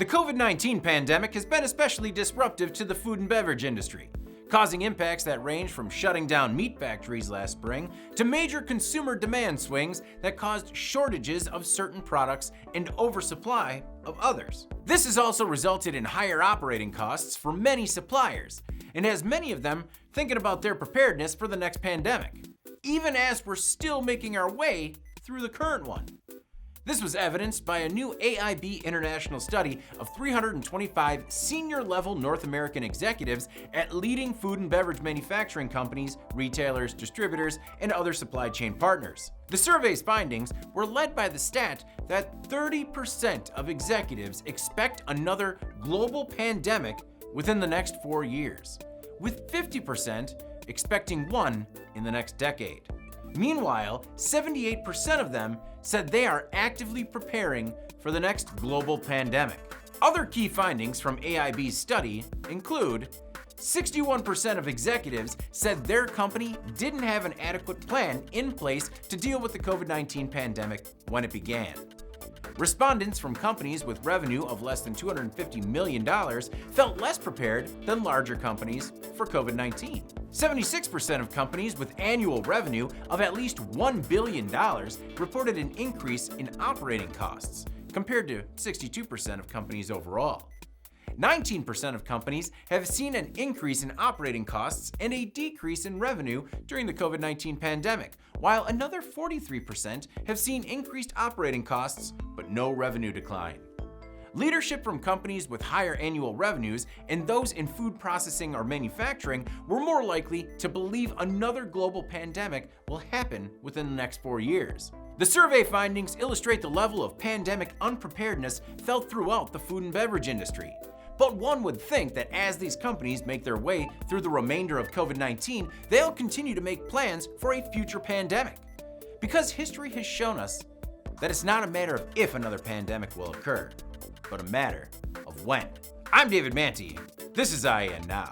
COVID-19 pandemic has been especially disruptive to the food and beverage industry, causing impacts that range from shutting down meat factories last spring to major consumer demand swings that caused shortages of certain products and oversupply of others. This has also resulted in higher operating costs for many suppliers and has many of them thinking about their preparedness for the next pandemic, even as we're still making our way through the current one. This was evidenced by a new AIB International study of 325 senior-level North American executives at leading food and beverage manufacturing companies, retailers, distributors, and other supply chain partners. The survey's findings were led by the stat that 30% of executives expect another global pandemic within the next 4 years, with 50% expecting one in the next decade. Meanwhile, 78% of them said they are actively preparing for the next global pandemic. Other key findings from AIB's study include 61% of executives said their company didn't have an adequate plan in place to deal with the COVID-19 pandemic when it began. Respondents from companies with revenue of less than $250 million felt less prepared than larger companies for COVID-19. 76% of companies with annual revenue of at least $1 billion reported an increase in operating costs, compared to 62% of companies overall. 19% of companies have seen an increase in operating costs and a decrease in revenue during the COVID-19 pandemic, while another 43% have seen increased operating costs but no revenue decline. Leadership from companies with higher annual revenues and those in food processing or manufacturing were more likely to believe another global pandemic will happen within the next 4 years. The survey findings illustrate the level of pandemic unpreparedness felt throughout the food and beverage industry. But one would think that as these companies make their way through the remainder of COVID-19, they'll continue to make plans for a future pandemic. Because history has shown us that it's not a matter of if another pandemic will occur, but a matter of when. I'm David Manti. This is IAN Now.